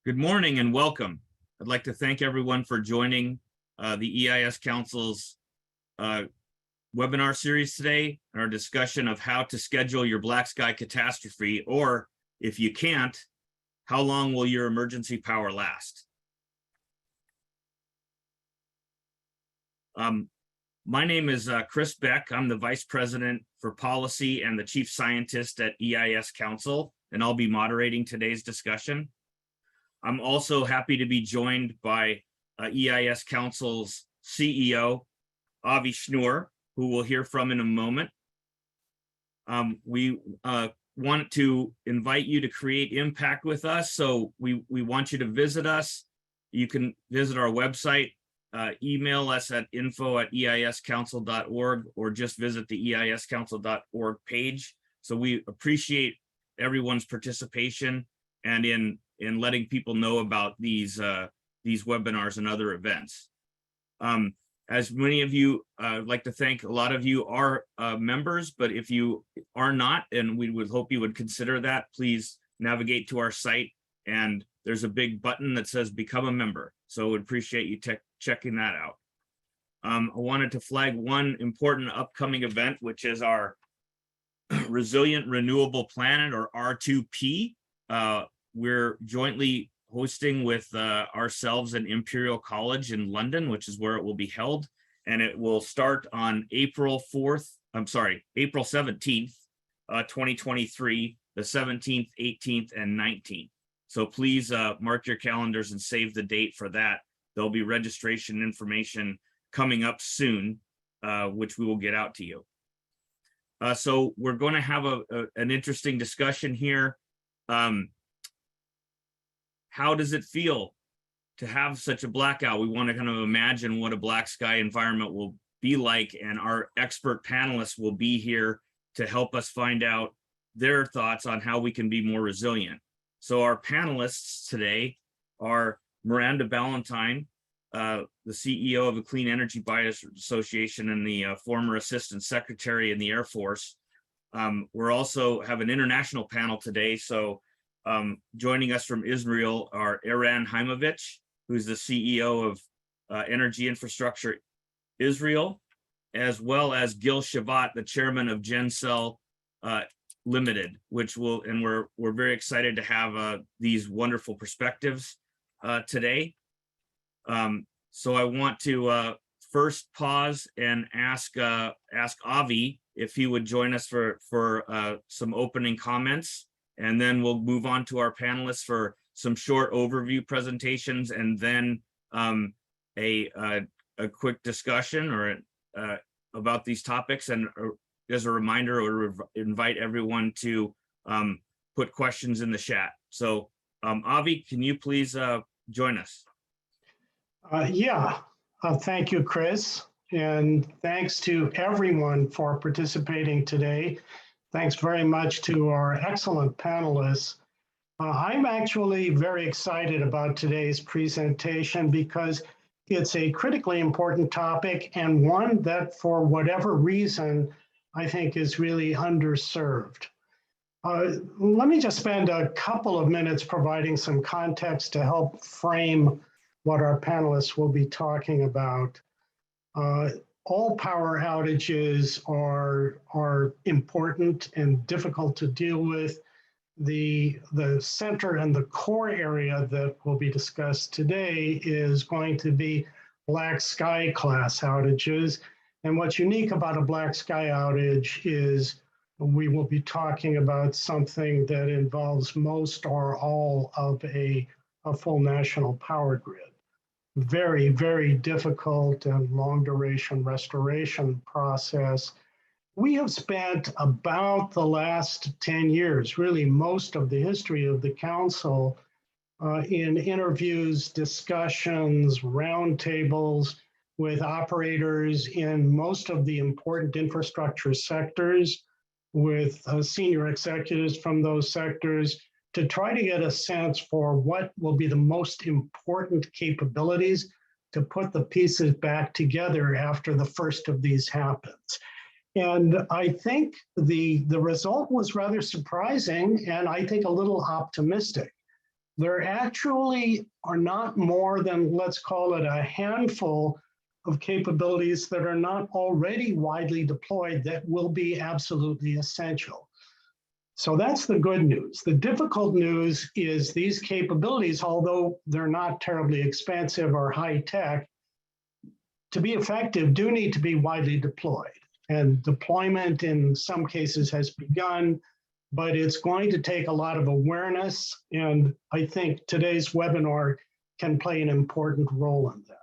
Good morning and welcome. I'd like to thank everyone for joining the EIS Council's webinar series today, our discussion of how to schedule your black sky catastrophe, or if you can't, how long will your emergency power last? My name is Chris Beck. I'm the Vice President for Policy and the Chief Scientist at EIS Council, and I'll be moderating today's discussion. I'm also happy to be joined by EIS Council's CEO, Avi Schnur, who we'll hear from in a moment. We want to invite you to create impact with us, so we want you to visit us. You can visit our website, email us at info@eiscouncil.org, or just visit the eiscouncil.org page. So we appreciate everyone's participation and in letting people know about these webinars and other events. As many of you, I'd like to thank a lot of you are members, but if you are not, and we would hope you would consider that, please navigate to our site, and there's a big button that says become a member. So we'd appreciate you checking that out. I wanted to flag one important upcoming event, which is our Resilient Renewable Planet, or R2P. We're jointly hosting with ourselves and Imperial College in London, which is where it will be held. And it will start on April 17th, 2023, the 17th, 18th, and 19th. So please mark your calendars and save the date for that. There'll be registration information coming up soon, which we will get out to you. So we're going to have an interesting discussion here. How does it feel to have such a blackout? We want to kind of imagine what a black sky environment will be like, and our expert panelists will be here to help us find out their thoughts on how we can be more resilient. So our panelists today are Miranda Ballantyne, the CEO of the Clean Energy Buyers Association and the former Assistant Secretary in the Air Force. We're also have an international panel today. So joining us from Israel are Eran Haimovitch, who's the CEO of Energy Infrastructure Israel, as well as Gil Shavat, the chairman of GenCell Limited, which we're very excited to have these wonderful perspectives today. So I want to first pause and ask Avi if he would join us for some opening comments. And then we'll move on to our panelists for some short overview presentations, and then a quick discussion or about these topics. And as a reminder, I would invite everyone to put questions in the chat. So Avi, can you please join us? Thank you, Chris. And thanks to everyone for participating today. Thanks very much to our excellent panelists. I'm actually very excited about today's presentation because it's a critically important topic, and one that, for whatever reason, I think is really underserved. Let me just spend a couple of minutes providing some context to help frame what our panelists will be talking about. All power outages are important and difficult to deal with. The center and the core area that will be discussed today is going to be black sky class outages. And what's unique about a black sky outage is we will be talking about something that involves most or all of a full national power grid. Very, very difficult and long duration restoration process. We have spent about the last 10 years, really most of the history of the council, in interviews, discussions, roundtables with operators in most of the important infrastructure sectors, with senior executives from those sectors, to try to get a sense for what will be the most important capabilities to put the pieces back together after the first of these happens. And I think the result was rather surprising, and I think a little optimistic. there actually are not more than, let's call it, a handful of capabilities that are not already widely deployed that will be absolutely essential. So that's the good news. The difficult news is these capabilities, although they're not terribly expensive or high tech, to be effective do need to be widely deployed. And deployment in some cases has begun, but it's going to take a lot of awareness. And I think today's webinar can play an important role in that.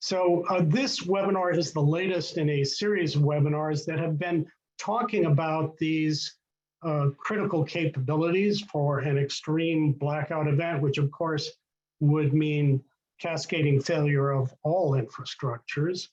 So this webinar is the latest in a series of webinars that have been talking about these critical capabilities for an extreme blackout event, which of course would mean cascading failure of all infrastructures.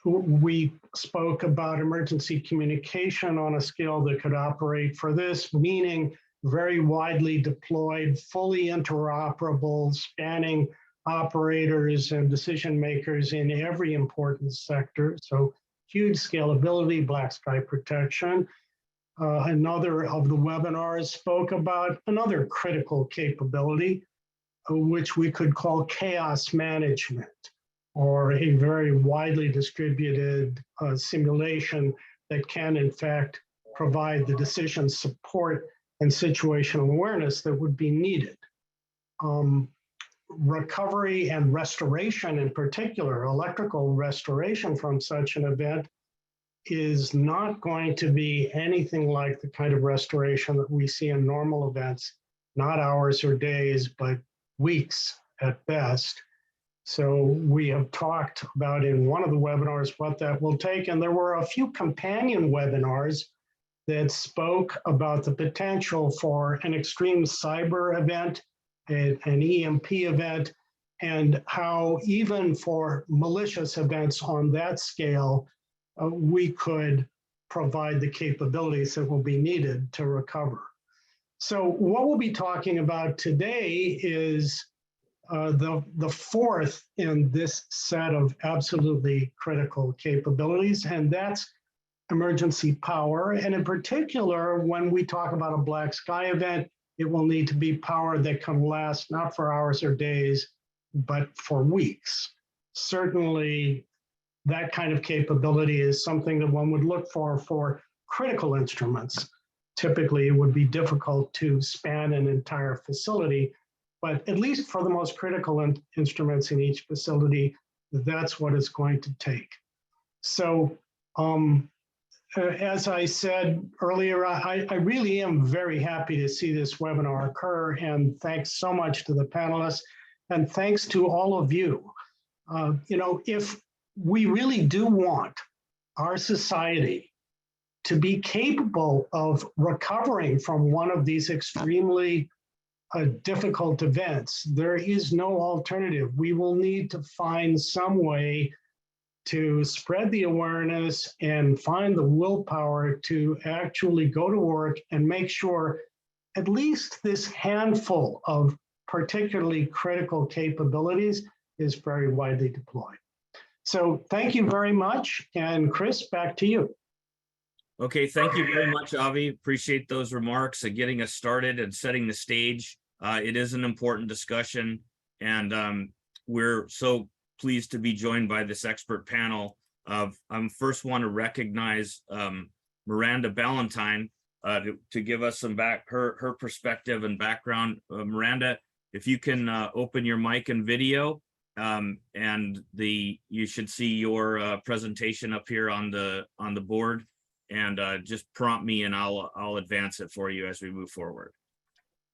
We spoke about emergency communication on a scale that could operate for this, meaning very widely deployed, fully interoperable, spanning operators and decision makers in every important sector. So huge scalability, black sky protection. Another of the webinars spoke about another critical capability, which we could call chaos management, or a very widely distributed simulation that can in fact provide the decision support and situational awareness that would be needed. Recovery and restoration, in particular, electrical restoration from such an event, is not going to be anything like the kind of restoration that we see in normal events, not hours or days, but weeks at best. So we have talked about in one of the webinars what that will take, and there were a few companion webinars that spoke about the potential for an extreme cyber event, an EMP event, and how even for malicious events on that scale, we could provide the capabilities that will be needed to recover. So what we'll be talking about today is the fourth in this set of absolutely critical capabilities, and that's emergency power. And in particular, when we talk about a black sky event, it will need to be power that can last not for hours or days, but for weeks. Certainly, that kind of capability is something that one would look for critical instruments. Typically, it would be difficult to span an entire facility, but at least for the most critical instruments in each facility, that's what it's going to take. So, as I said earlier, I really am very happy to see this webinar occur, and thanks so much to the panelists, and thanks to all of you. If we really do want our society to be capable of recovering from one of these extremely difficult events, there is no alternative. We will need to find some way to spread the awareness and find the willpower to actually go to work and make sure at least this handful of particularly critical capabilities is very widely deployed. So thank you very much. And Chris, back to you. Okay, thank you very much, Avi. Appreciate those remarks and getting us started and setting the stage. It is an important discussion, and we're so pleased to be joined by this expert panel. I first want to recognize Miranda Ballantyne to give us some her perspective and background. Miranda, if you can open your mic and video, and you should see your presentation up here on the board, and just prompt me and I'll advance it for you as we move forward.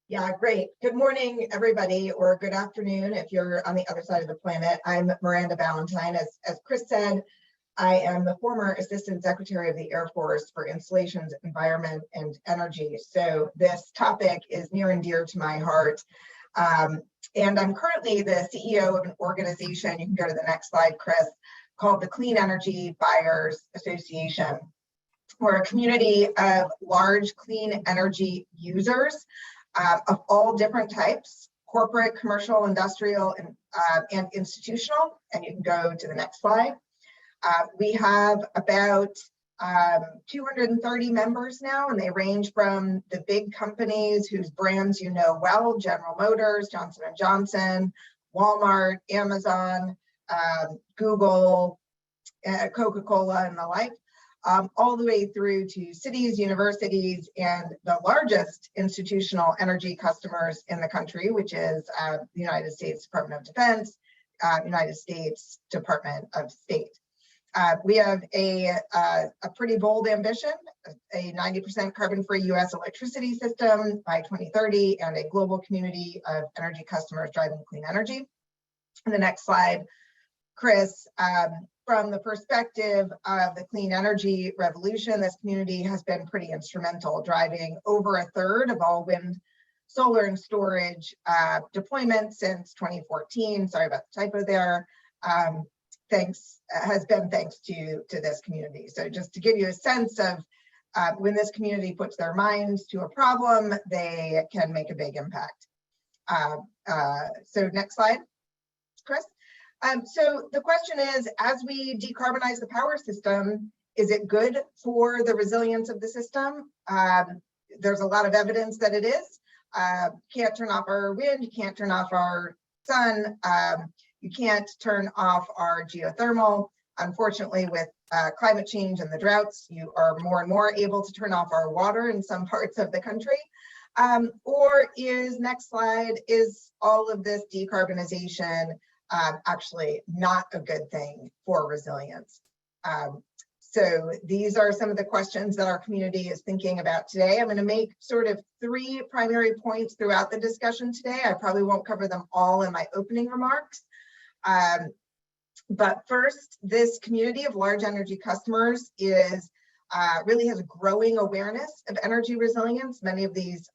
Yeah, great. Good morning, everybody, or good afternoon if you're on the other side of the planet. I'm Miranda Ballantyne. As Chris said, I am the former Assistant Secretary of the Air Force for Installations, Environment, and Energy. So this topic is near and dear to my heart. And I'm currently the CEO of an organization, you can go to the next slide, Chris, called the Clean Energy Buyers Association. We're a community of large clean energy users of all different types, corporate, commercial, industrial, and institutional. And you can go to the next slide. We have about 230 members now, and they range from the big companies whose brands you know well, General Motors, Johnson & Johnson, Walmart, Amazon, Google, Coca-Cola, and the like, all the way through to cities, universities, and the largest institutional energy customers in the country, which is the United States Department of Defense, United States Department of State. We have a pretty bold ambition, a 90% carbon-free US electricity system by 2030, and a global community of energy customers driving clean energy. And the next slide, Chris, from the perspective of the clean energy revolution, this community has been pretty instrumental, driving over a third of all wind, solar, and storage deployments since 2014. Sorry about the typo there. Has been thanks to this community. So just to give you a sense of when this community puts their minds to a problem, they can make a big impact. So next slide, Chris. So the question is, as we decarbonize the power system, is it good for the resilience of the system? There's a lot of evidence that it is. Can't turn off our wind, you can't turn off our sun, you can't turn off our geothermal. Unfortunately, with climate change and the droughts, you are more and more able to turn off our water in some parts of the country. Or is, next slide, is all of this decarbonization actually not a good thing for resilience? So these are some of the questions that our community is thinking about today. I'm going to make sort of 3 primary points throughout the discussion today. I probably won't cover them all in my opening remarks. But first, this community of large energy customers is really has a growing awareness of energy resilience. Many of these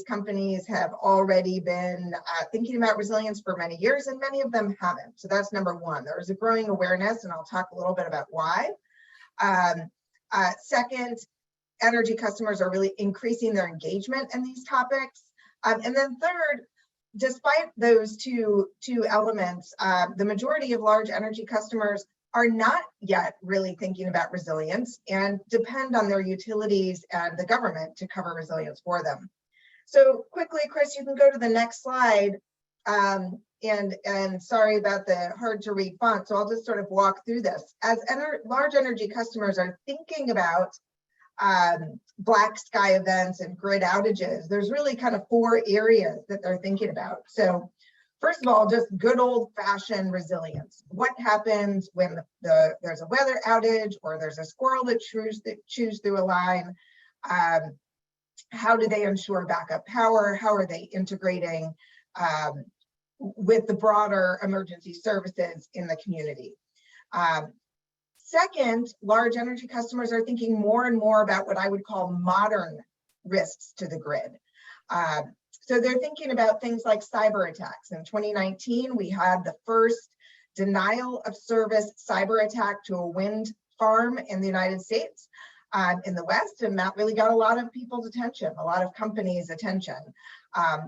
companies have already been thinking about resilience for many years, and many of them haven't. So that's number one. There is a growing awareness, and I'll talk a little bit about why. Second, energy customers are really increasing their engagement in these topics. And then third, despite those two elements, the majority of large energy customers are not yet really thinking about resilience and depend on their utilities and the government to cover resilience for them. So quickly, Chris, you can go to the next slide. And sorry about the hard to read font, so I'll just sort of walk through this. As large energy customers are thinking about black sky events and grid outages, there's really kind of 4 areas that they're thinking about. So first of all, just good old-fashioned resilience. What happens when there's a weather outage or there's a squirrel that chews through a line? How do they ensure backup power? How are they integrating with the broader emergency services in the community? Second, large energy customers are thinking more and more about what I would call modern risks to the grid. So they're thinking about things like cyber attacks. In 2019, we had the first denial of service cyber attack to a wind farm in the United States, in the West, and that really got a lot of people's attention, a lot of companies' attention.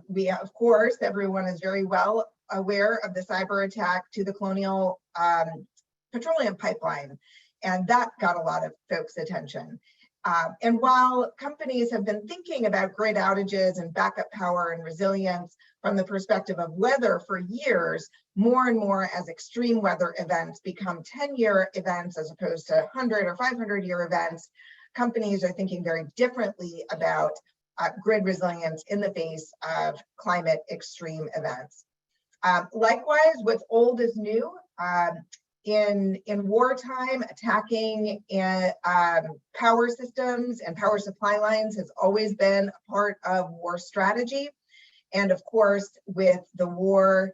We, of course, everyone is very well aware of the cyber attack to the Colonial petroleum pipeline, and that got a lot of folks' attention. And while companies have been thinking about grid outages and backup power and resilience from the perspective of weather for years, more and more as extreme weather events become 10-year events as opposed to 100 or 500-year events, companies are thinking very differently about grid resilience in the face of climate extreme events. Likewise, what's old is new. In wartime, attacking power systems and power supply lines has always been a part of war strategy. And of course, with the war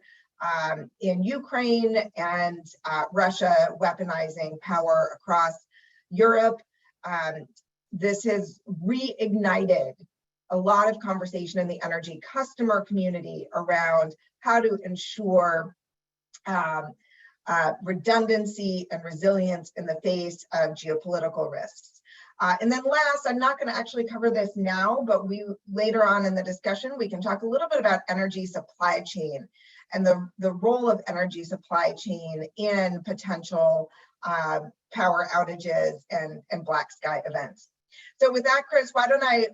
in Ukraine and Russia weaponizing power across Europe, this has reignited a lot of conversation in the energy customer community around how to ensure redundancy and resilience in the face of geopolitical risks. And then last, I'm not going to actually cover this now, but later on in the discussion, we can talk a little bit about energy supply chain and the role of energy supply chain in potential power outages and black sky events. So with that, Chris, why don't I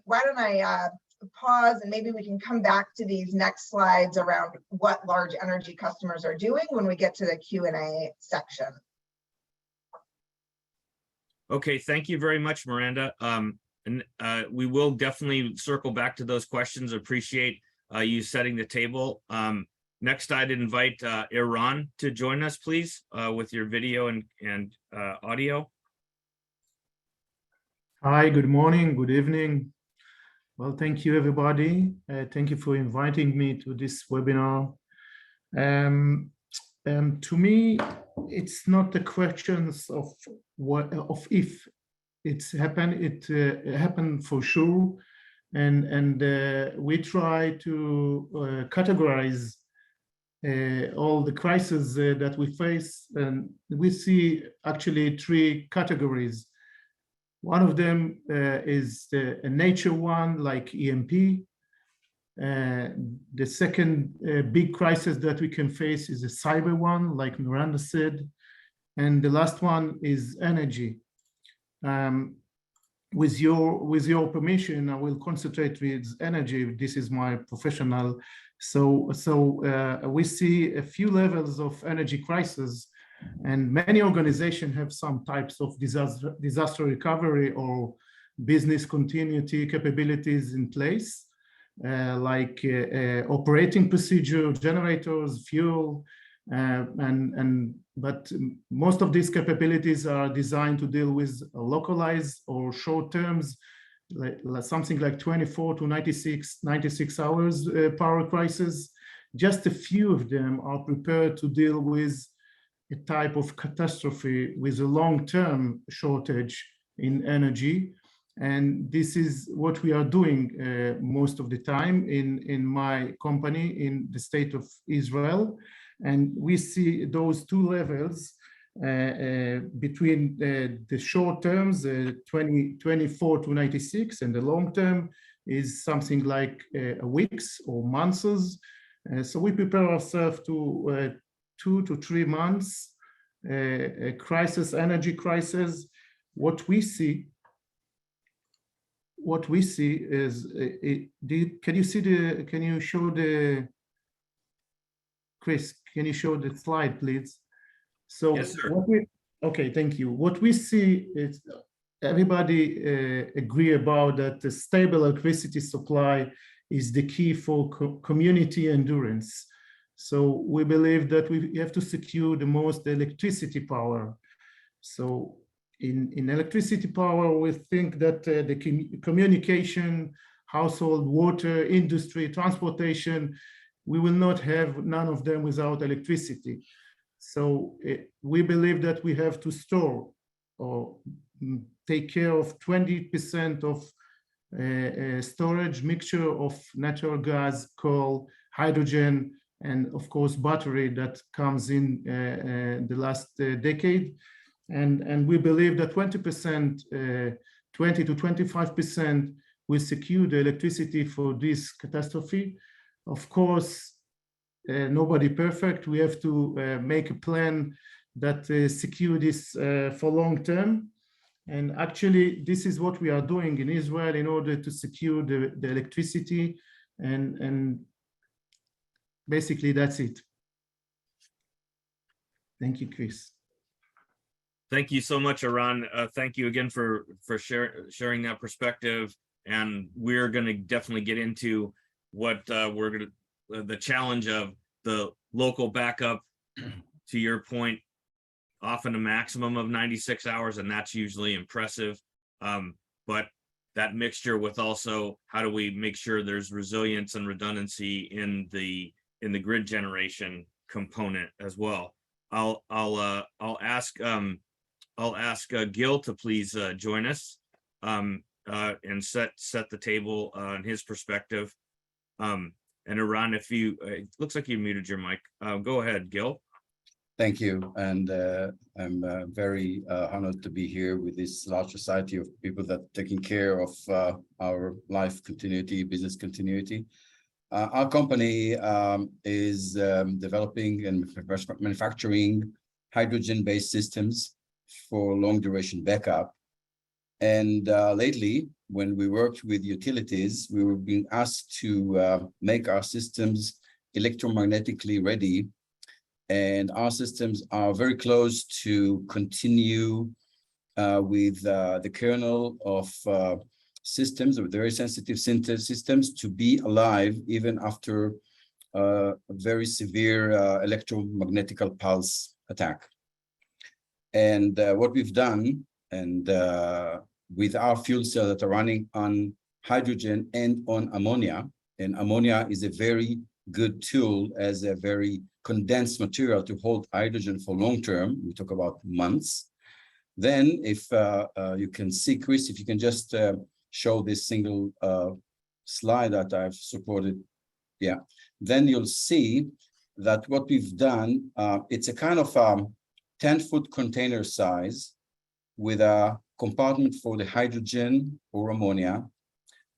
pause, and maybe we can come back to these next slides around what large energy customers are doing when we get to the Q&A section. Okay, thank you very much, Miranda. And we will definitely circle back to those questions. Appreciate you setting the table. Next, I'd invite Iran to join us, please, with your video and audio. Hi, good morning, good evening. Well, thank you, everybody. Thank you for inviting me to this webinar. To me, it's not the questions of what, of if it's happened. It happened for sure, and we try to categorize all the crises that we face, and we see actually three categories. One of them is a nature one, like EMP. The second big crisis that we can face is a cyber one, like Miranda said. And the last one is energy. With your permission, I will concentrate with energy. This is my professional. So we see a few levels of energy crisis, and many organizations have some types of disaster recovery or business continuity capabilities in place, like operating procedure, generators, fuel, but most of these capabilities are designed to deal with localized or short terms, like something like 24 to 96 hours power crisis. Just a few of them are prepared to deal with a type of catastrophe with a long-term shortage in energy. And this is what we are doing most of the time in my company in the state of Israel. And we see those two levels between the short terms, 24 to 96, and the long term is something like weeks or months. So we prepare ourselves to 2 to 3 months a crisis, energy crisis. What we see is, can you show the, Chris, can you show the slide, please? So yes, sir. Okay, thank you. What we see is everybody agree about that the stable electricity supply is the key for community endurance. So we believe that we have to secure the most electricity power. So in electricity power, we think that the communication, household, water, industry, transportation, we will not have none of them without electricity. So we believe that we have to store or take care of 20% of storage mixture of natural gas, coal, hydrogen, and of course battery that comes in the last decade. And we believe that 20% to 25% will secure the electricity for this catastrophe. Of course, nobody perfect. We have to make a plan that secure this for long term. And actually, this is what we are doing in Israel in order to secure the electricity. And basically, that's it. Thank you, Chris. Thank you so much, Iran. Thank you again for sharing that perspective. And we're going to definitely get into what the challenge of the local backup, to your point, often a maximum of 96 hours, and that's usually impressive. But that mixture with also how do we make sure there's resilience and redundancy in the grid generation component as well. I'll ask Gil to please join us and set the table on his perspective. And Iran, if you, it looks like you muted your mic. Go ahead, Gil. Thank you. And I'm very honored to be here with this large society of people that are taking care of our life continuity, business continuity. Our company is developing and manufacturing hydrogen-based systems for long duration backup. And lately, when we worked with utilities, we were being asked to make our systems electromagnetically ready. And our systems are very close to continue with the kernel of systems, of very sensitive systems, to be alive even after a very severe electromagnetic pulse attack. And what we've done, and with our fuel cells that are running on hydrogen and on ammonia, and ammonia is a very good tool as a very condensed material to hold hydrogen for long term. We talk about months. Then if you can see, Chris, if you can just show this single slide that I've supported. Yeah, then you'll see that what we've done, it's a kind of 10-foot container size with a compartment for the hydrogen or ammonia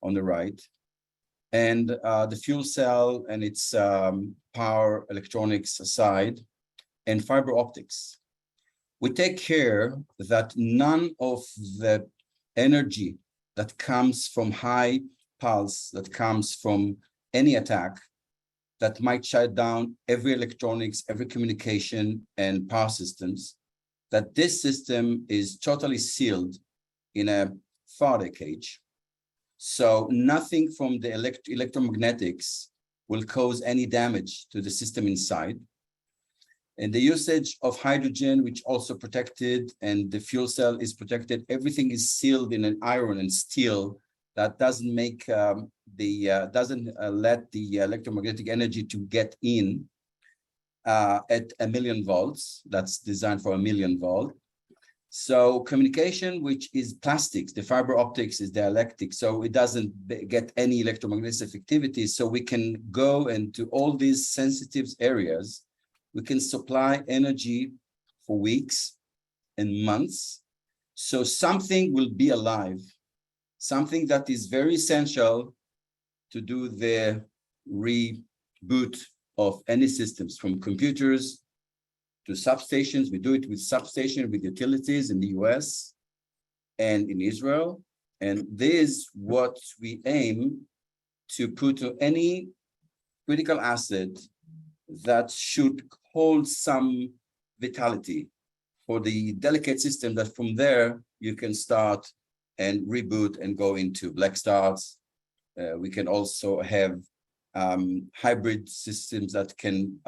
on the right, and the fuel cell and its power electronics aside, and fiber optics. We take care that none of the energy that comes from high pulse, that comes from any attack, that might shut down every electronics, every communication and power systems, that this system is totally sealed in a Faraday cage. So nothing from the electromagnetics will cause any damage to the system inside. And the usage of hydrogen, which also protected, and the fuel cell is protected, everything is sealed in an iron and steel that doesn't make doesn't let the electromagnetic energy to get in at 1,000,000 volts. That's designed for 1,000,000 volt. So communication, which is plastics, the fiber optics is dielectric, so it doesn't get any electromagnetic activity. So we can go into all these sensitive areas. We can supply energy for weeks and months. So something will be alive, something that is very essential to do the reboot of any systems, from computers to substations. We do it with substation, with utilities in the US and in Israel. And this is what we aim to put to any critical asset that should hold some vitality for the delicate system, that from there you can start and reboot and go into black starts. We can also have hybrid systems that can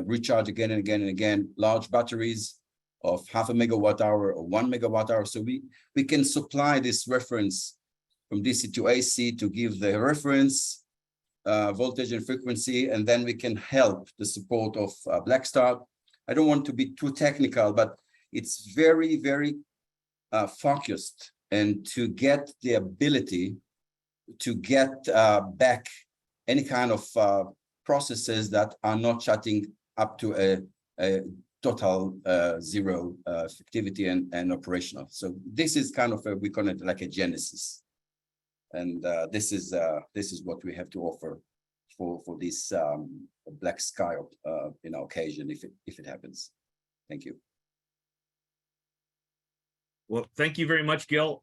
recharge again and again and again, large batteries of 0.5 megawatt hour or 1 megawatt hour. So we can supply this reference from DC to AC to give the reference voltage and frequency, and then we can help the support of black start. I don't want to be too technical, but it's very, very focused, and to get the ability to get back any kind of processes that are not shutting up to a total zero activity and operational. So this is kind of we call it like a genesis, and this is what we have to offer for this black sky occasion if it happens. Thank you. Well, thank you very much, Gil.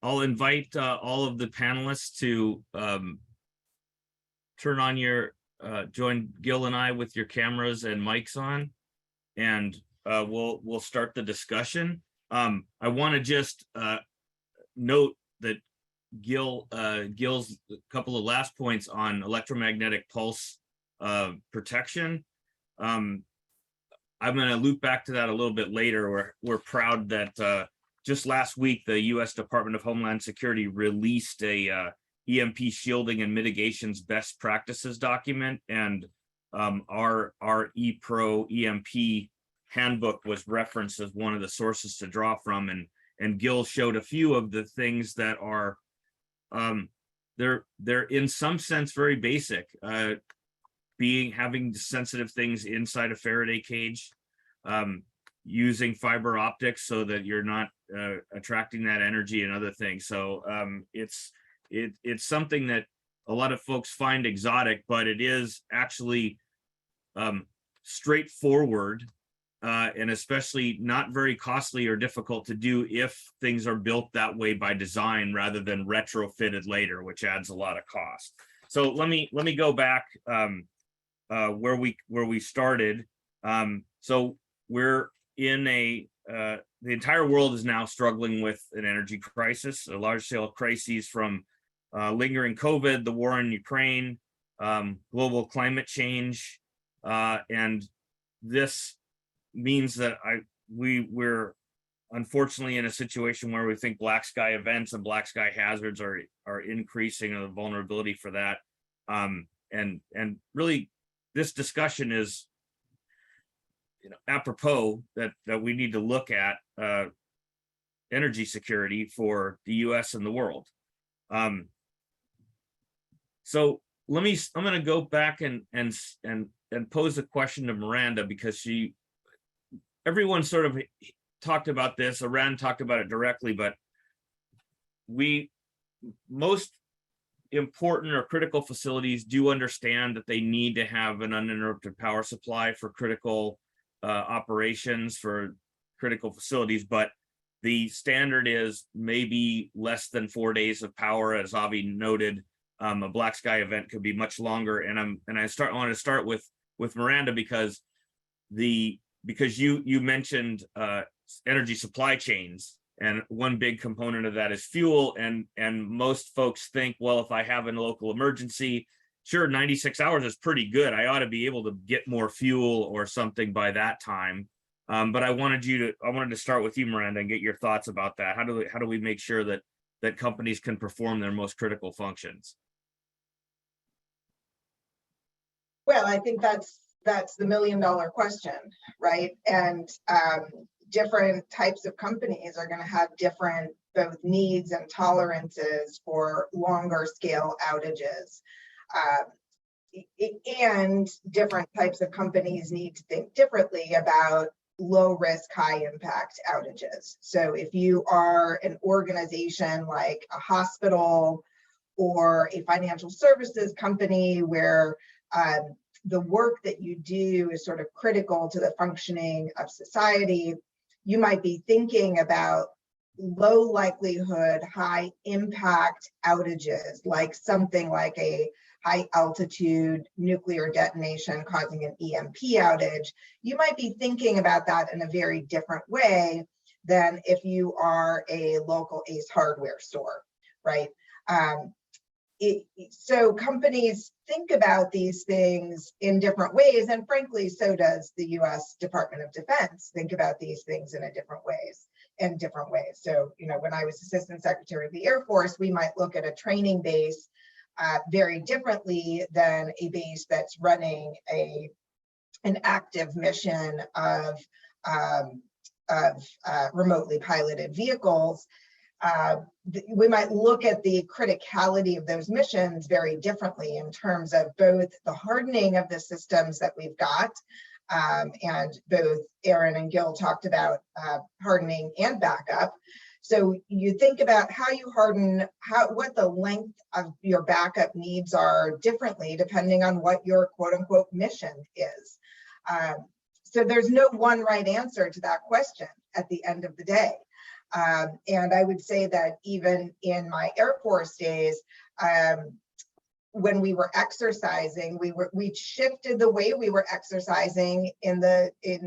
I'll invite all of the panelists to turn on your, join Gil and I with your cameras and mics on, and we'll start the discussion. I want to just note that Gil's couple of last points on electromagnetic pulse protection. I'm going to loop back to that a little bit later. We're proud that just last week, the U.S. Department of Homeland Security released a EMP shielding and mitigations best practices document, and our ePro EMP handbook was referenced as one of the sources to draw from, and Gil showed a few of the things that are they're in some sense very basic. Having sensitive things inside a Faraday cage, using fiber optics so that you're not attracting that energy and other things. So it's something that a lot of folks find exotic, but it is actually straightforward and especially not very costly or difficult to do if things are built that way by design rather than retrofitted later, which adds a lot of cost. So let me go back where we started. So we're in the entire world is now struggling with an energy crisis, a large scale crises from lingering COVID, the war in Ukraine, global climate change, and this means that we're unfortunately in a situation where we think black sky events and black sky hazards are increasing the vulnerability for that. And really this discussion is, apropos that we need to look at energy security for the US and the world. So I'm going to go back and pose a question to Miranda, because everyone sort of talked about this. Iran talked about it directly, but most important or critical facilities do understand that they need to have an uninterrupted power supply for critical operations, for critical facilities, but the standard is maybe less than 4 days of power. As Avi noted, a black sky event could be much longer. And I want to start with Miranda, because you mentioned energy supply chains, and one big component of that is fuel. And most folks think, well, if I have a local emergency, sure, 96 hours is pretty good. I ought to be able to get more fuel or something by that time. But I wanted to start with you, Miranda, and get your thoughts about that. How do we make sure that companies can perform their most critical functions? Well, I think that's the $1 million question, right? And different types of companies are going to have different both needs and tolerances for longer scale outages. And different types of companies need to think differently about low risk, high impact outages. So if you are an organization like a hospital or a financial services company where the work that you do is sort of critical to the functioning of society, you might be thinking about low likelihood, high impact outages, like something like a high altitude nuclear detonation causing an EMP outage. You might be thinking about that in a very different way than if you are a local Ace Hardware store, right? So companies think about these things in different ways, and frankly, so does the US Department of Defense think about these things in different ways. So, when I was Assistant Secretary of the Air Force, we might look at a training base very differently than a base that's running an active mission of remotely piloted vehicles. We might look at the criticality of those missions very differently in terms of both the hardening of the systems that we've got, and both Aaron and Gil talked about hardening and backup. So you think about how you harden, what the length of your backup needs are differently depending on what your quote unquote mission is. So there's no one right answer to that question at the end of the day. And I would say that even in my Air Force days, when we were exercising, we shifted the way we were exercising in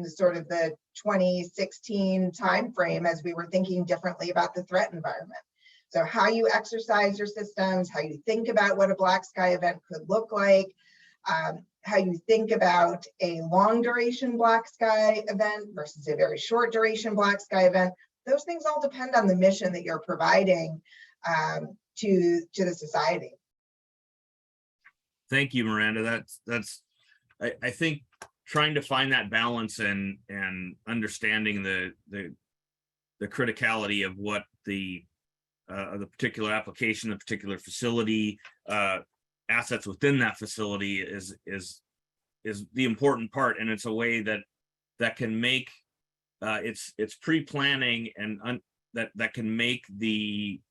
sort of the 2016 timeframe as we were thinking differently about the threat environment. So how you exercise your systems, how you think about what a black sky event could look like, how you think about a long duration black sky event versus a very short duration black sky event. Those things all depend on the mission that you're providing to the society. Thank you, Miranda. I think trying to find that balance and understanding the criticality of what the particular application, the particular facility, assets within that facility is the important part, and it's a way that can make it's pre-planning and that can make the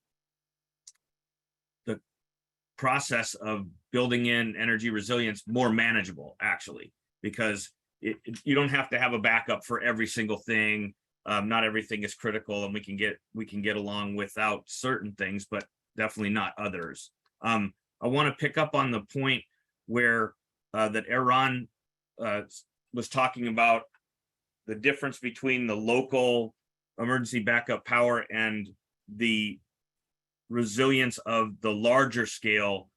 process of building in energy resilience more manageable, actually, because you don't have to have a backup for every single thing. Not everything is critical, and we can get along without certain things, but definitely not others. I want to pick up on the point where that Eran was talking about the difference between the local emergency backup power and the resilience of the larger scale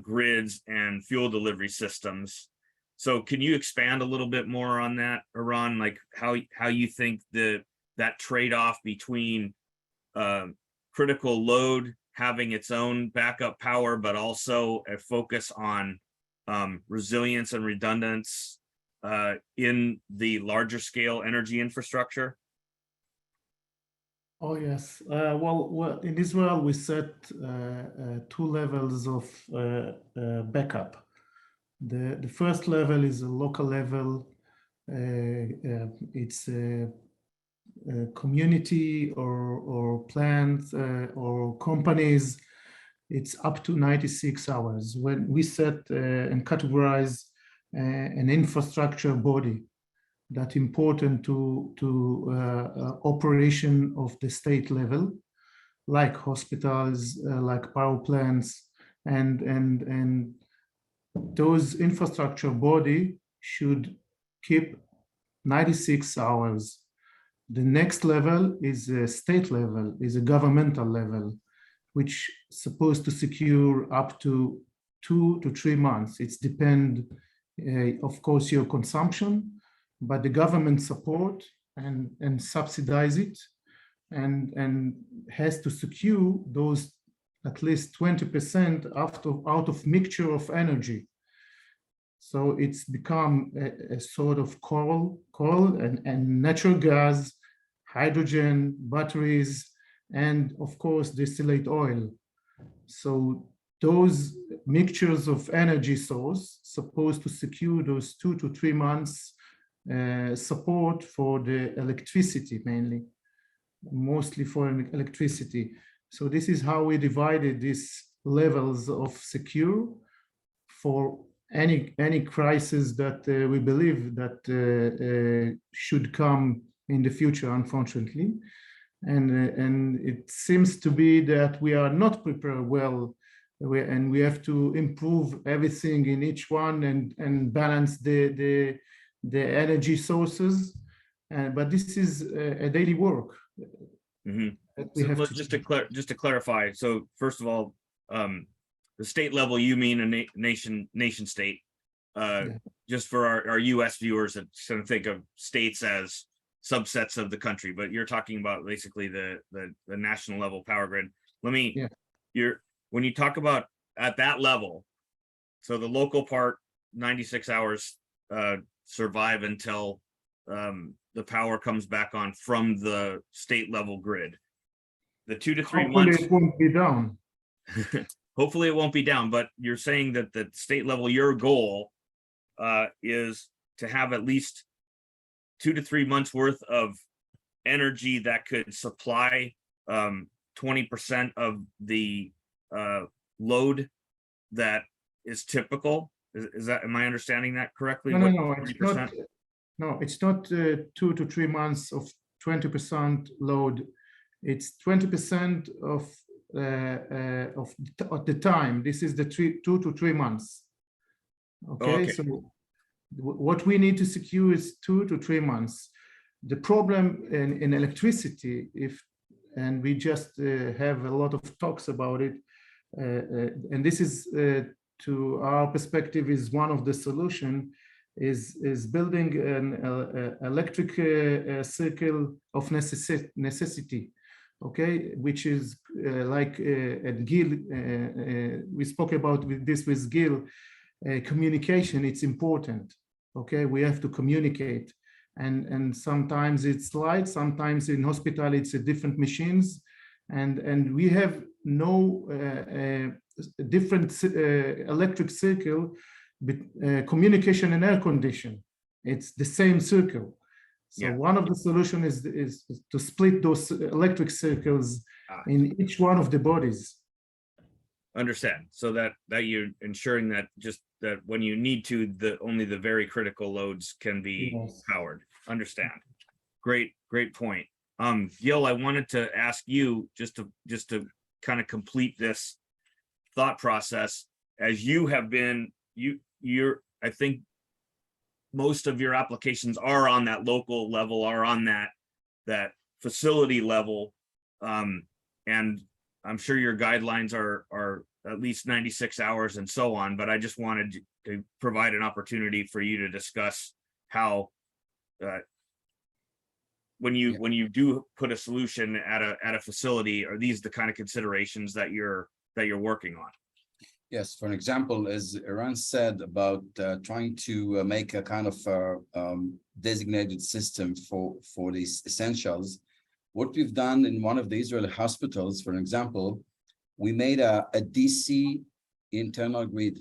grids and fuel delivery systems. So can you expand a little bit more on that, Eran, like how you think that trade-off between critical load having its own backup power, but also a focus on resilience and redundance in the larger scale energy infrastructure? Oh, yes. Well, in Israel, we set two levels of backup. The first level is a local level. It's a community or plants or companies. It's up to 96 hours. When we set and categorize an infrastructure body that's important to operation of the state level, like hospitals, like power plants, and those infrastructure body should keep 96 hours. The next level is a state level, is a governmental level, which is supposed to secure up to 2 to 3 months. It's depend, of course, your consumption, but the government support and subsidize it and has to secure those at least 20% out of mixture of energy. So it's become a sort of coal and natural gas, hydrogen, batteries, and of course, distillate oil. So those mixtures of energy source supposed to secure those 2 to 3 months support for the electricity mainly, mostly for electricity. So this is how we divided these levels of secure for any crisis that we believe that should come in the future, unfortunately. And it seems to be that we are not prepared well, and we have to improve everything in each one and balance the energy sources. But this is a daily work. Mm-hmm. We So have just to clarify, so first of all, the state level, you mean a nation state. Yeah. Just for our US viewers that kind of think of states as subsets of the country, but you're talking about basically the national level power grid. Let me, when you talk about at that level, so the local part, 96 hours survive until the power comes back on from the state level grid. The 2 to 3 months. Hopefully it won't be down. Hopefully it won't be down, but you're saying that the state level, your goal is to have at least 2 to 3 months worth of energy that could supply 20% of the load that is typical. Is that, am I understanding that correctly? No, it's not 2 to 3 months of 20% load. It's 20% of the time. This is the 2 to 3 months. Okay, so what we need to secure is 2 to 3 months. The problem in electricity, and we just have a lot of talks about it, and this is to our perspective is one of the solution, is building an electric circle of necessity. Okay, which is like at Gil, we spoke about this with Gil, communication, it's important. Okay, we have to communicate, and sometimes it's light, sometimes in hospital it's a different machines, and we have no different electric circle, but communication and air condition, it's the same circle. So one of the solutions is to split those electric circles in each one of the bodies. Understand. So that you're ensuring that just that when you need to, only the very critical loads can be Yes. powered. Understand. Great point. Gil, I wanted to ask you just to kind of complete this thought process, as you have been, I think most of your applications are on that local level, are on that facility level. And I'm sure your guidelines are at least 96 hours and so on, but I just wanted to provide an opportunity for you to discuss how when you do put a solution at a facility, are these the kind of considerations that you're working on? Yes, for an example, as Eran said about trying to make a kind of designated system for these essentials, what we've done in one of the Israeli hospitals, for an example, we made a DC internal grid.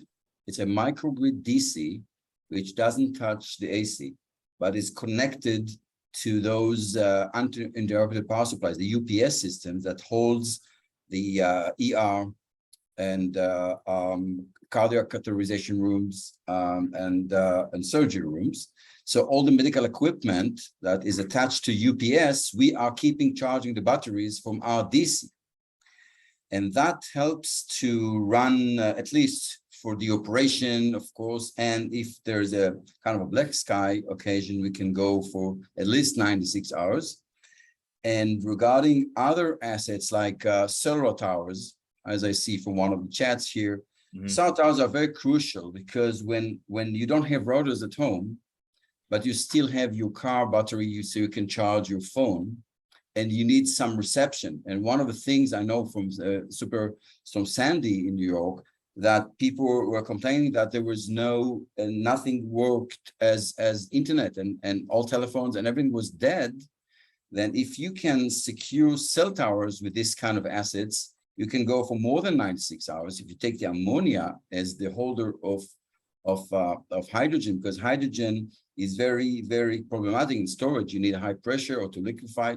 It's a microgrid DC, which doesn't touch the AC, but is connected to those uninterruptible power supplies, the UPS systems that holds the ER and cardiac catheterization rooms and surgery rooms. So all the medical equipment that is attached to UPS, we are keeping charging the batteries from our DC. And that helps to run at least for the operation, of course. And if there's a kind of a black sky occasion, we can go for at least 96 hours. And regarding other assets like cellular towers, as I see from one of the chats here, cellular towers are very crucial because when you don't have routers at home, but you still have your car battery so you can charge your phone, and you need some reception. And one of the things I know from Superstorm Sandy in New York, that people were complaining that there was nothing worked as internet and all telephones and everything was dead. Then if you can secure cell towers with this kind of assets, you can go for more than 96 hours. If you take the ammonia as the holder of hydrogen, because hydrogen is very, very problematic in storage. You need a high pressure or to liquefy.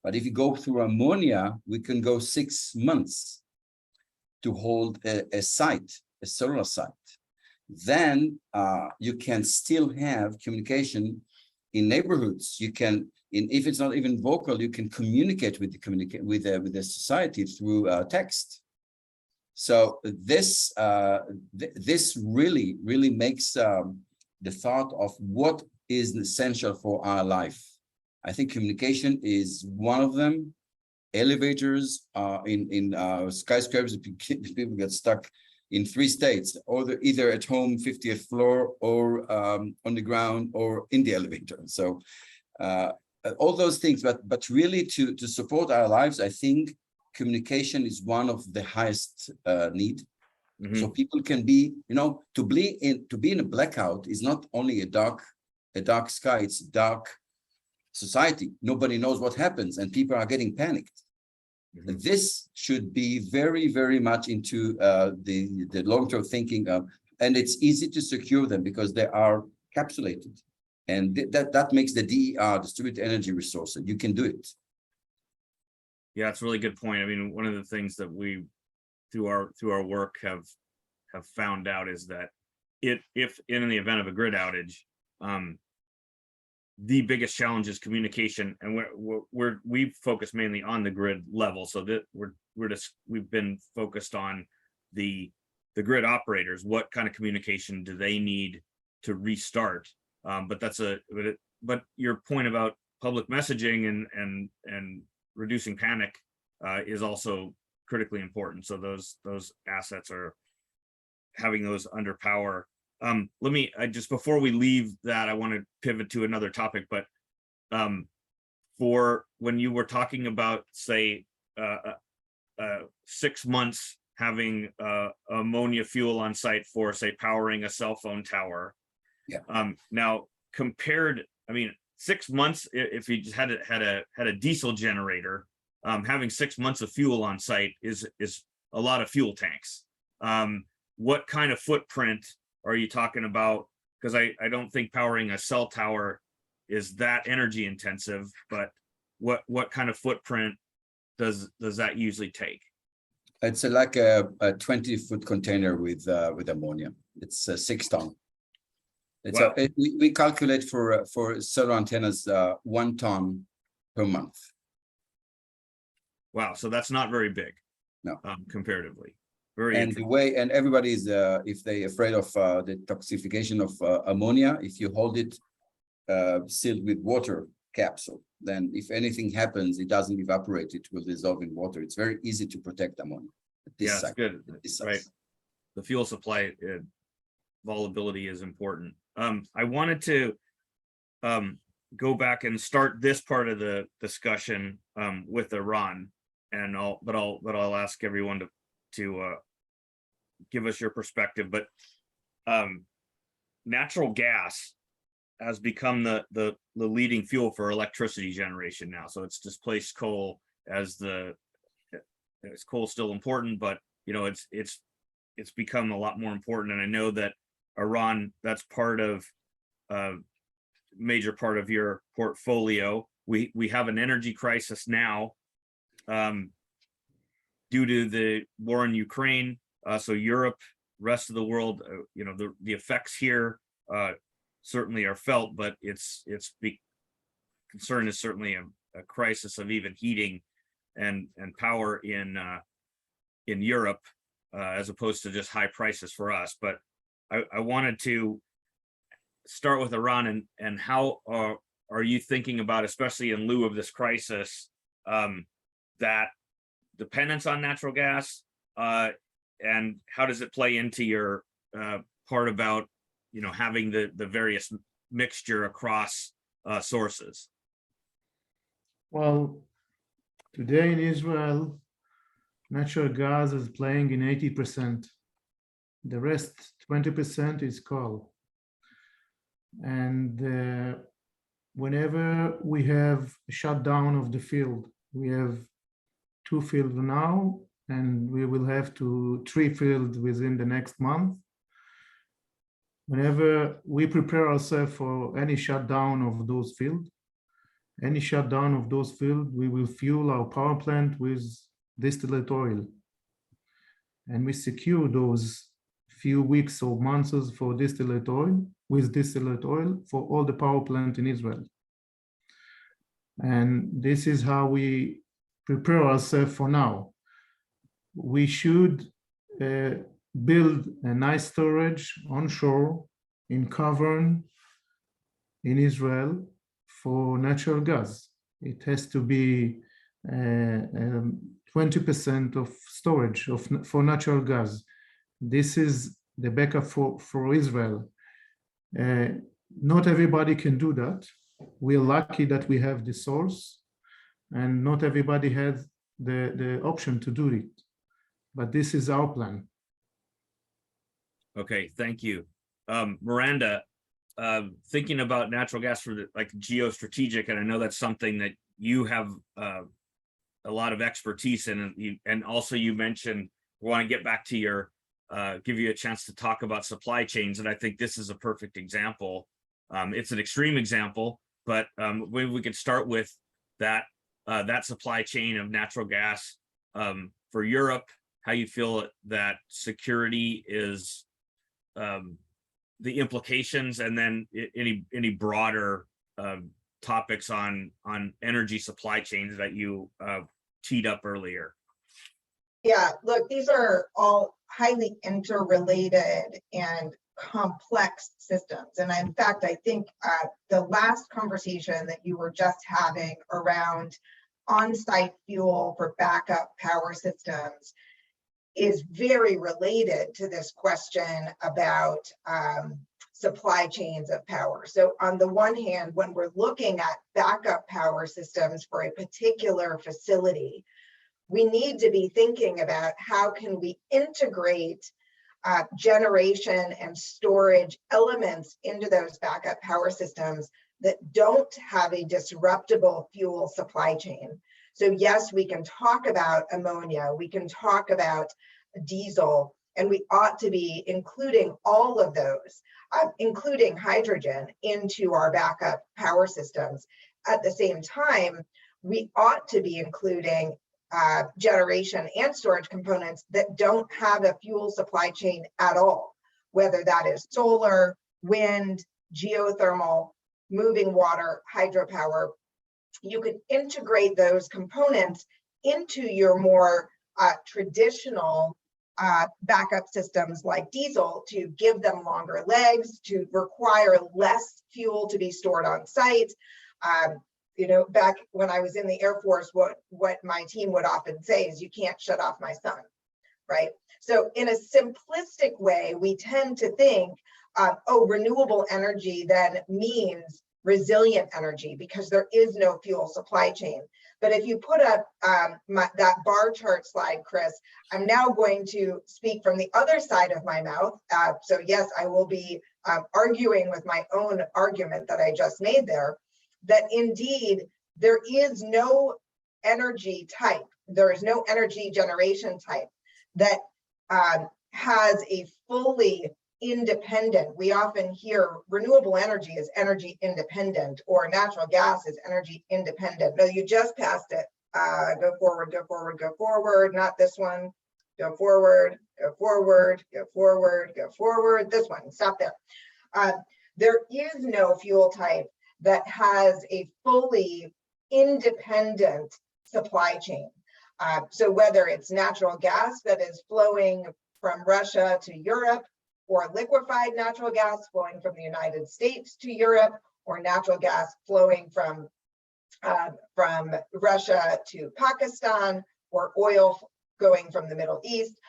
But if you go through ammonia, we can go 6 months to hold a site, a solar site. Then you can still have communication in neighborhoods. You can, if it's not even vocal, you can communicate with the society through text. So this really makes the thought of what is essential for our life. I think communication is one of them. Elevators in skyscrapers, people get stuck in 3 states, or they're either at home, 50th floor, or on the ground, or in the elevator. So all those things, but really to support our lives, I think communication is one of the highest need. So people can be, to be in a blackout is not only a dark sky, it's dark society. Nobody knows what happens and people are getting panicked. This should be very, very much into the long-term thinking of, and it's easy to secure them because they are capsulated. And that makes the DER, distributed energy resource, you can do it. Yeah, it's a really good point. I mean, one of the things that we through our work have found out is that if in the event of a grid outage, the biggest challenge is communication, and we focus mainly on the grid level, so that we've been focused on the grid operators. What kind of communication do they need to restart? But your point about public messaging and reducing panic is also critically important. So those assets are having those under power. Just before we leave that, I want to pivot to another topic, but for when you were talking about, say, 6 months having ammonia fuel on site for, say, powering a cell phone tower. Yeah. Now compared, 6 months, if you just had a diesel generator, having 6 months of fuel on site is a lot of fuel tanks. What kind of footprint are you talking about? Because I don't think powering a cell tower is that energy intensive, but what kind of footprint does that usually take? It's like a 20-foot container with ammonia. It's 6 ton. It's Wow. we calculate for solar antennas 1 ton per month. Wow. So that's not very big. No. Comparatively. Very And interesting. the way, and everybody is, if they're afraid of the toxification of ammonia, if you hold it sealed with water capsule, then if anything happens, it doesn't evaporate, it will dissolve in water. It's very easy to protect ammonia. Yeah, it's good. This Right. size. The fuel supply volatility is important. I wanted to go back and start this part of the discussion with Iran, and I'll ask everyone to give us your perspective. But natural gas has become the leading fuel for electricity generation now. So it's displaced coal as is coal still important, but you know it's become a lot more important. And I know that Iran, that's part of major part of your portfolio. We have an energy crisis now due to the war in Ukraine. So Europe, rest of the world, you know, the effects here certainly are felt, but concern is certainly a crisis of even heating and power in Europe, as opposed to just high prices for us. But I wanted to start with Iran and how are you thinking about, especially in lieu of this crisis, that dependence on natural gas, and how does it play into your part about, you know, having the various mixture across sources? Well, today in Israel, natural gas is playing in 80%. The rest, 20%, is coal. And whenever we have a shutdown of the field, we have 2 fields now, and we will have 3 fields within the next month. Whenever we prepare ourselves for any shutdown of those fields, we will fuel our power plant with distillate oil. And we secure those few weeks or months for distillate oil for all the power plant in Israel. And this is how we prepare ourselves for now. We should build a nice storage onshore in cavern in Israel for natural gas. It has to be 20% of storage for natural gas. This is the backup for Israel. Not everybody can do that. We're lucky that we have the source, and not everybody has the option to do it. But this is our plan. Okay, thank you. Miranda, thinking about natural gas for the geostrategic, and I know that's something that you have a lot of expertise in, and also you mentioned we want to get back to your give you a chance to talk about supply chains, and I think this is a perfect example. It's an extreme example, but maybe we could start with that supply chain of natural gas for Europe. How you feel that security is, the implications, and then any broader topics on energy supply chains that you teed up earlier. Yeah, look, these are all highly interrelated and complex systems. And in fact, I think the last conversation that you were just having around on-site fuel for backup power systems is very related to this question about supply chains of power. So on the one hand, when we're looking at backup power systems for a particular facility, we need to be thinking about how can we integrate generation and storage elements into those backup power systems that don't have a disruptible fuel supply chain. So yes, we can talk about ammonia, we can talk about diesel, and we ought to be including all of those, including hydrogen, into our backup power systems. At the same time, we ought to be including generation and storage components that don't have a fuel supply chain at all, whether that is solar, wind, geothermal, moving water, hydropower. You can integrate those components into your more traditional backup systems like diesel to give them longer legs, to require less fuel to be stored on site. You know, back when I was in the Air Force, what my team would often say is, you can't shut off my sun, right? So in a simplistic way, we tend to think, oh, renewable energy then means resilient energy because there is no fuel supply chain. But if you put up that bar chart slide, Chris, I'm now going to speak from the other side of my mouth. So yes, I will be arguing with my own argument that I just made there, that indeed there is no energy type, there is no energy generation type that has a fully independent. We often hear renewable energy is energy independent, or natural gas is energy independent. No, you just passed it. Go forward, go forward, go forward. Not this one. Go forward, go forward, go forward, go forward. This one, stop there. There is no fuel type that has a fully independent supply chain. So whether it's natural gas that is flowing from Russia to Europe, or liquefied natural gas flowing from the United States to Europe, or natural gas flowing from Russia to Pakistan, or oil going from the Middle East,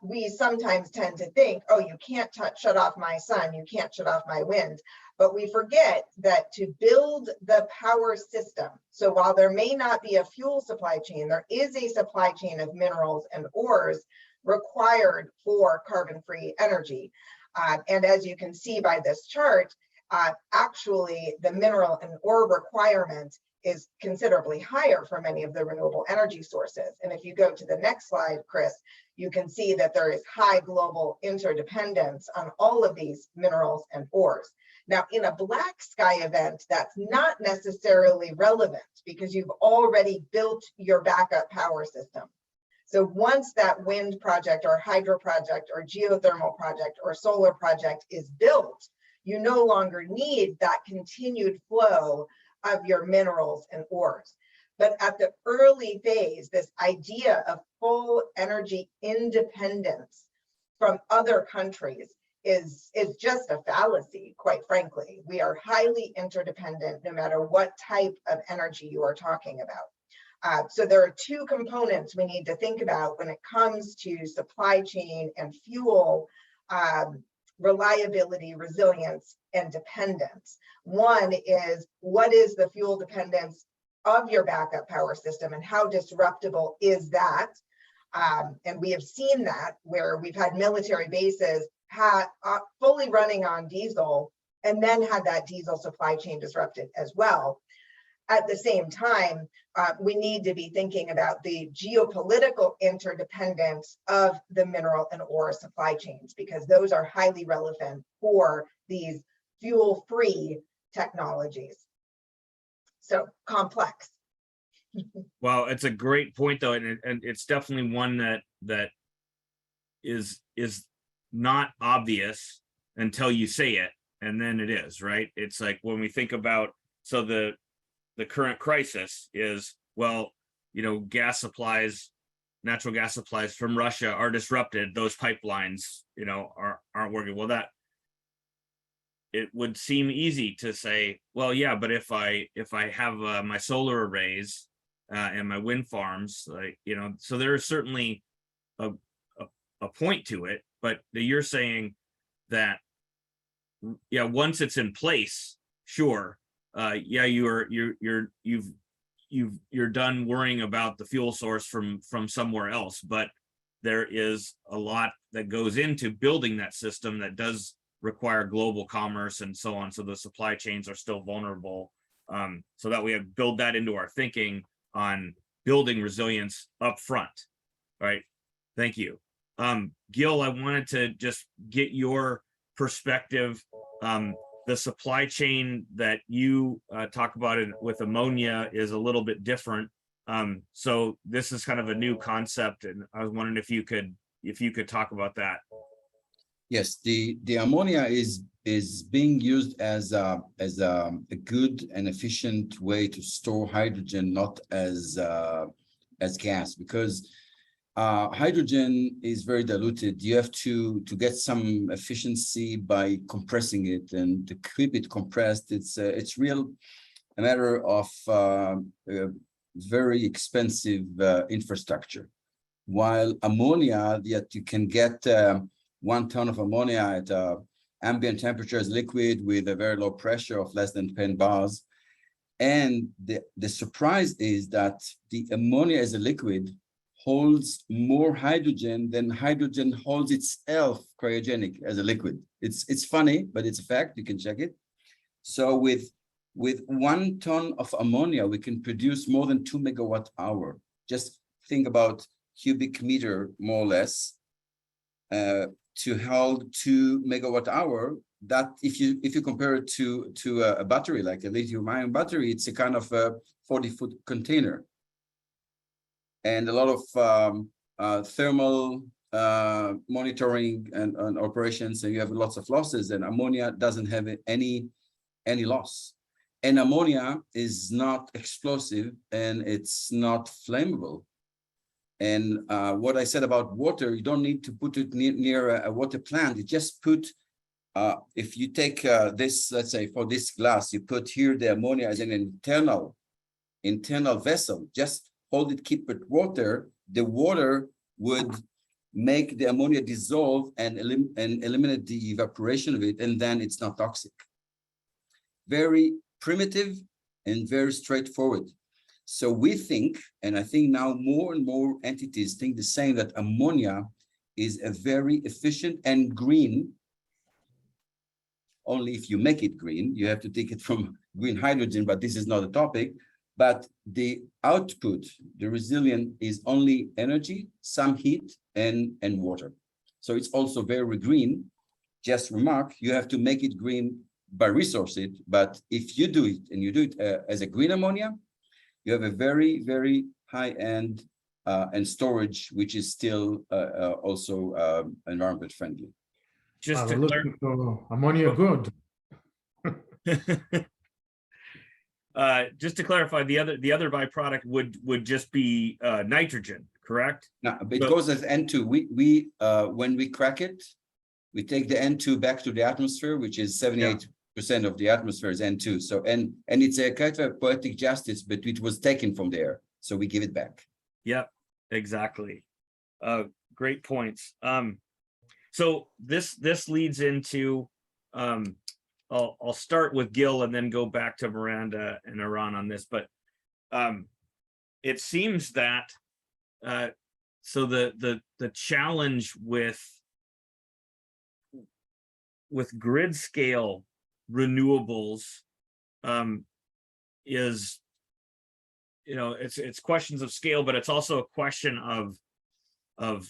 we sometimes tend to think, oh, you can't shut off my sun, you can't shut off my wind. But we forget that to build the power system, so while there may not be a fuel supply chain, there is a supply chain of minerals and ores required for carbon-free energy. And as you can see by this chart, actually the mineral and ore requirement is considerably higher for many of the renewable energy sources. And if you go to the next slide, Chris, you can see that there is high global interdependence on all of these minerals and ores. Now, in a black sky event, that's not necessarily relevant because you've already built your backup power system. So once that wind project or hydro project or geothermal project or solar project is built, you no longer need that continued flow of your minerals and ores. But at the early phase, this idea of full energy independence from other countries is just a fallacy, quite frankly. We are highly interdependent no matter what type of energy you are talking about. So there are two components we need to think about when it comes to supply chain and fuel reliability, resilience, and dependence. One is, what is the fuel dependence of your backup power system and how disruptible is that? And we have seen that where we've had military bases fully running on diesel and then had that diesel supply chain disrupted as well. At the same time, we need to be thinking about the geopolitical interdependence of the mineral and ore supply chains, because those are highly relevant for these fuel-free technologies. So complex. Well, it's a great point, though, and it's definitely one that is not obvious until you say it, and then it is, right? It's like when we think about, so the current crisis is, well, you know, gas supplies, natural gas supplies from Russia are disrupted. Those pipelines, you know, aren't working. Well, that it would seem easy to say, well, yeah, but if I have my solar arrays and my wind farms, like, you know, so there is certainly a point to it, but you're saying that, yeah, once it's in place, sure. Yeah, you're done worrying about the fuel source from somewhere else, but there is a lot that goes into building that system that does require global commerce and so on. So the supply chains are still vulnerable. So that we have build that into our thinking on building resilience up front. Right. Thank you. Gil, I wanted to just get your perspective. The supply chain that you talk about with ammonia is a little bit different. So this is kind of a new concept, and I was wondering if you could talk about that. Yes, the ammonia is being used as a good and efficient way to store hydrogen, not as gas, because hydrogen is very diluted. You have to get some efficiency by compressing it, and to keep it compressed, it's real a matter of very expensive infrastructure. While ammonia, that you can get 1 ton of ammonia at ambient temperature as liquid with a very low pressure of less than 10 bars. And the surprise is that the ammonia as a liquid holds more hydrogen than hydrogen holds itself cryogenic as a liquid. It's funny, but it's a fact. You can check it. So with 1 ton of ammonia, we can produce more than 2 megawatt-hour. Just think about cubic meter, more or less, to hold 2 megawatt-hour. That if you compare it to a battery, like a lithium-ion battery, it's a kind of a 40-foot container. And a lot of thermal monitoring and operations, and you have lots of losses, and ammonia doesn't have any loss. And ammonia is not explosive, and it's not flammable. And what I said about water, you don't need to put it near a water plant. You just put, if you take this, let's say for this glass, you put here the ammonia as an internal vessel, just hold it, keep it water, the water would make the ammonia dissolve and eliminate the evaporation of it, and then it's not toxic. Very primitive and very straightforward. So we think, and I think now more and more entities think the same, that ammonia is a very efficient and green. Only if you make it green, you have to take it from green hydrogen, but this is not a topic. But the output, the resilient, is only energy, some heat, and water. So it's also very green. Just remark, you have to make it green by resource it, but if you do it, and you do it as a green ammonia, you have a very, very high-end and storage, which is still also environment friendly. Just to looking for ammonia good. Just to clarify, the other byproduct would just be nitrogen, correct? Now, it goes as N2. We when we crack it, we take the N2 back to the atmosphere, which is 78% of the atmosphere is N2. So and it's a kind of poetic justice, but it was taken from there, so we give it back. Yep, exactly. Great points. So this leads into I'll start with Gil and then go back to Miranda and Iran on this, but it seems that so the challenge with grid scale renewables is, you know, it's questions of scale, but it's also a question of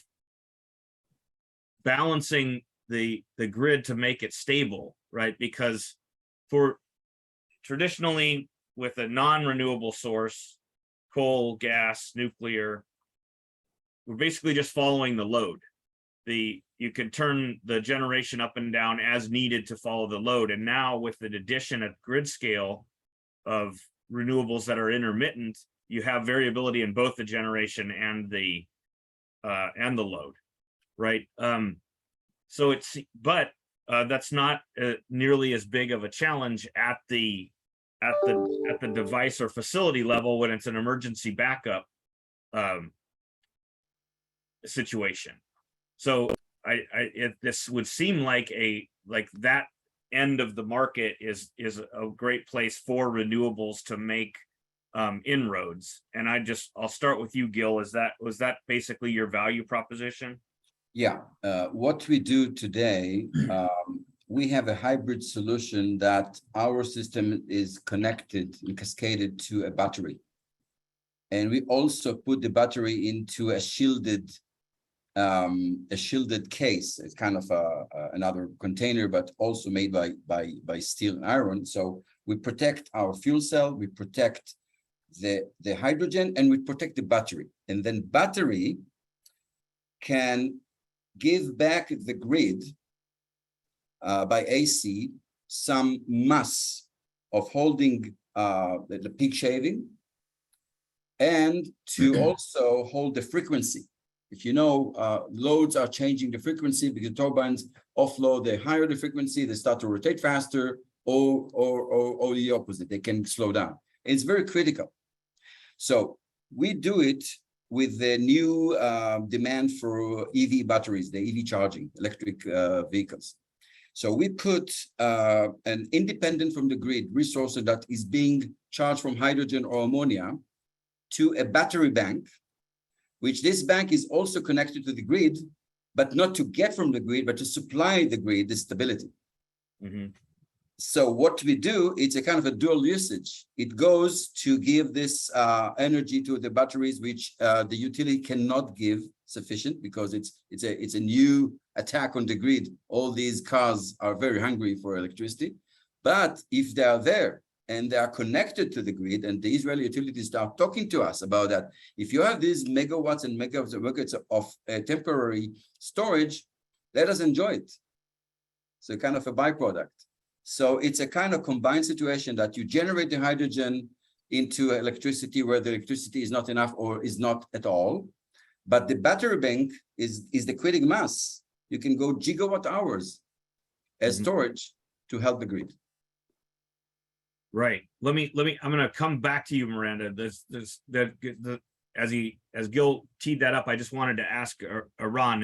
balancing the grid to make it stable, right? Because for traditionally with a non-renewable source, coal, gas, nuclear, we're basically just following the load. You can turn the generation up and down as needed to follow the load. And now with the addition at grid scale of renewables that are intermittent, you have variability in both the generation and the load, right? So that's not nearly as big of a challenge at the device or facility level when it's an emergency backup situation. So this would seem like that end of the market is a great place for renewables to make inroads. And I'll start with you, Gil. Was that basically your value proposition? Yeah, what we do today, we have a hybrid solution that our system is connected and cascaded to a battery. And we also put the battery into a shielded case. It's kind of another container, but also made by steel and iron. So we protect our fuel cell, we protect the hydrogen, and we protect the battery. And then battery can give back the grid by AC some mass of holding the peak shaving, and to also hold the frequency. If you know, loads are changing the frequency because turbines offload, they higher the frequency, they start to rotate faster, or the opposite, they can slow down. It's very critical. So we do it with the new demand for EV batteries, the EV charging, electric vehicles. So we put an independent from the grid resource that is being charged from hydrogen or ammonia to a battery bank, which this bank is also connected to the grid, but not to get from the grid, but to supply the grid the stability. Mm-hmm. So what we do, it's a kind of a dual usage. It goes to give this energy to the batteries, which the utility cannot give sufficient because it's a new attack on the grid. All these cars are very hungry for electricity. But if they are there and they are connected to the grid, and the Israeli utilities start talking to us about that, if you have these megawatts and megawatts of temporary storage, let us enjoy it. So kind of a byproduct. So it's a kind of combined situation that you generate the hydrogen into electricity where the electricity is not enough or is not at all. But the battery bank is the critical mass. You can go gigawatt hours as storage to help the grid. Right. I'm going to come back to you, Miranda. As Gil teed that up, I just wanted to ask Eran,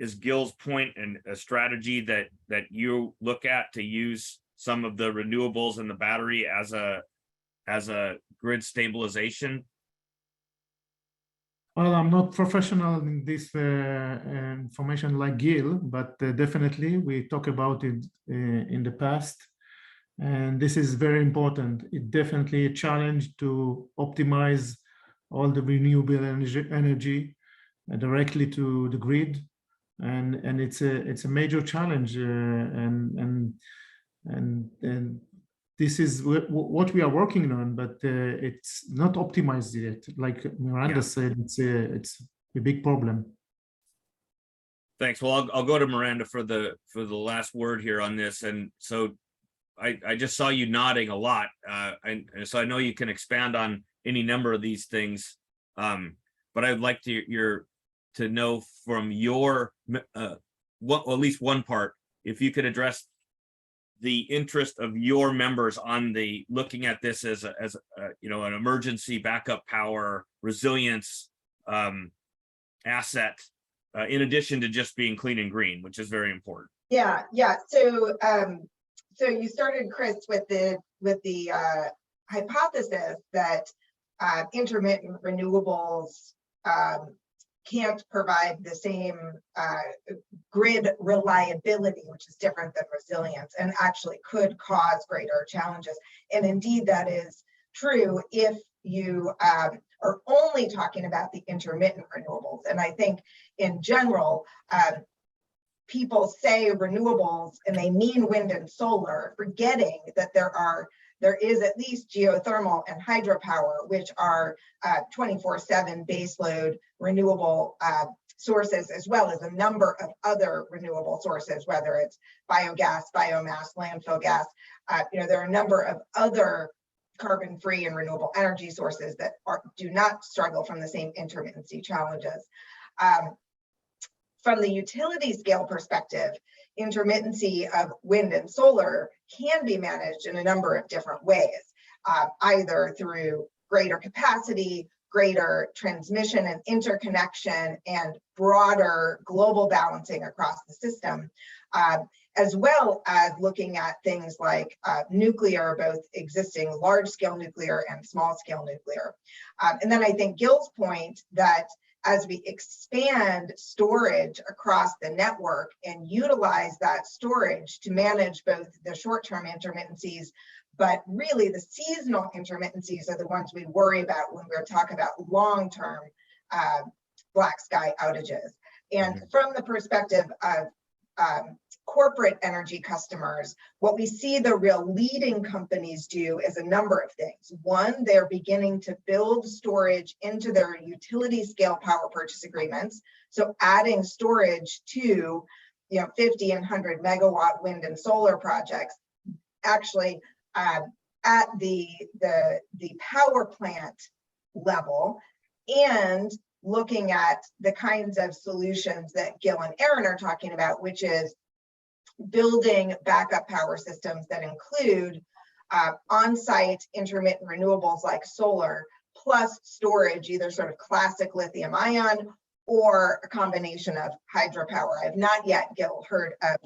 is Gil's point and a strategy that you look at to use some of the renewables in the battery as a grid stabilization? Well, I'm not professional in this information like Gil, but definitely we talk about it in the past. And this is very important. It definitely a challenge to optimize all the renewable energy directly to the grid. And it's a major challenge, and this is what we are working on, but it's not optimized yet. Like Miranda said, it's a big problem. Thanks. Well, I'll go to Miranda for the last word here on this. And so I just saw you nodding a lot, and so I know you can expand on any number of these things, but I'd like to know from your, at least one part, if you could address the interest of your members on the looking at this as an emergency backup power, resilience asset, in addition to just being clean and green, which is very important. Yeah. So you started, Chris, with the hypothesis that intermittent renewables can't provide the same grid reliability, which is different than resilience, and actually could cause greater challenges. And indeed, that is true if you are only talking about the intermittent renewables. And I think in general, people say renewables and they mean wind and solar, forgetting that there is at least geothermal and hydropower, which are 24/7 baseload renewable sources, as well as a number of other renewable sources, whether it's biogas, biomass, landfill gas. There are a number of other carbon-free and renewable energy sources that do not struggle from the same intermittency challenges. From the utility scale perspective, intermittency of wind and solar can be managed in a number of different ways, either through greater capacity, greater transmission and interconnection, and broader global balancing across the system, as well as looking at things like nuclear, both existing large-scale nuclear and small-scale nuclear. And then I think Gil's point that as we expand storage across the network and utilize that storage to manage both the short-term intermittencies, but really the seasonal intermittencies are the ones we worry about when we're talking about long-term black sky outages. And from the perspective of corporate energy customers, what we see the real leading companies do is a number of things. One, they're beginning to build storage into their utility scale power purchase agreements. So adding storage to 50 and 100 megawatt wind and solar projects, actually at the power plant level, and looking at the kinds of solutions that Gil and Aaron are talking about, which is building backup power systems that include on-site intermittent renewables like solar, plus storage, either sort of classic lithium ion or a combination of hydropower. I've not yet, Gil, heard of,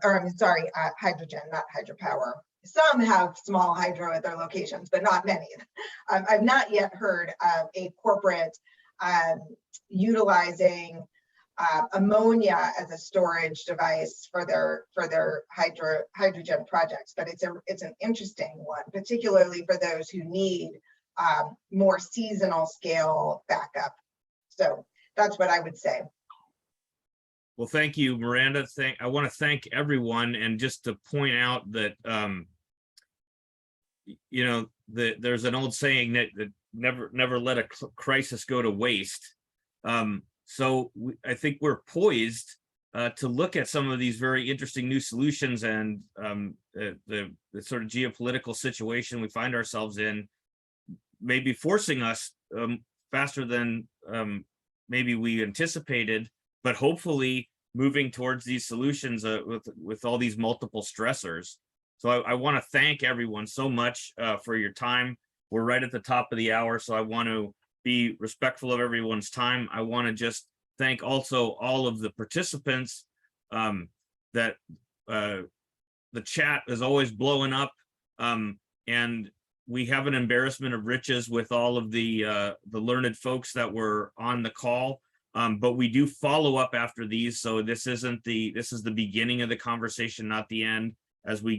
hydrogen, not hydropower. Some have small hydro at their locations, but not many. I've not yet heard of a corporate utilizing ammonia as a storage device for their hydrogen projects, but it's an interesting one, particularly for those who need more seasonal scale backup. So that's what I would say. Well, thank you, Miranda. I want to thank everyone, and just to point out that there's an old saying that never let a crisis go to waste. So I think we're poised to look at some of these very interesting new solutions, and the sort of geopolitical situation we find ourselves in may be forcing us faster than maybe we anticipated, but hopefully moving towards these solutions with all these multiple stressors. So I want to thank everyone so much for your time. We're right at the top of the hour, so I want to be respectful of everyone's time. I want to just thank also all of the participants. That the chat is always blowing up, and we have an embarrassment of riches with all of the learned folks that were on the call. But we do follow up after these, so this is the beginning of the conversation, not the end. As we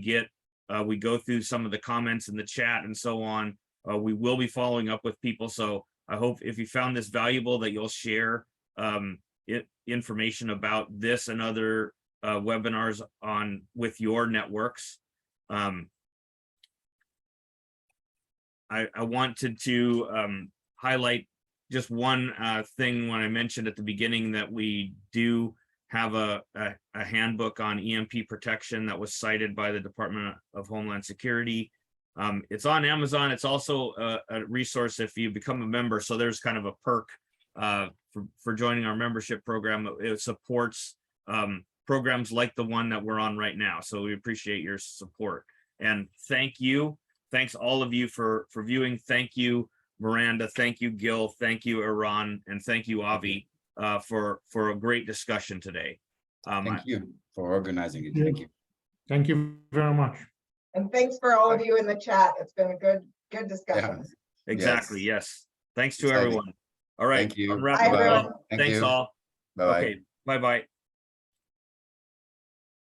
go through some of the comments in the chat and so on, we will be following up with people. So I hope if you found this valuable that you'll share information about this and other webinars with your networks. I wanted to highlight just one thing when I mentioned at the beginning that we do have a handbook on EMP protection that was cited by the Department of Homeland Security. It's on Amazon. It's also a resource if you become a member. So there's kind of a perk for joining our membership program. It supports programs like the one that we're on right now. So we appreciate your support. And thank you. Thanks all of you for viewing. Thank you, Miranda. Thank you, Gil. Thank you, Iran. And thank you, Avi, for a great discussion today. Thank you for organizing it. Thank you. Thank you very much. And thanks for all of you in the chat. It's been a good discussion. Yeah, exactly. Yes. Thanks to Exciting. everyone. All right. Thank you. I'm wrapping Bye, up. everyone. Thanks all. Bye-bye. Okay. Bye-bye.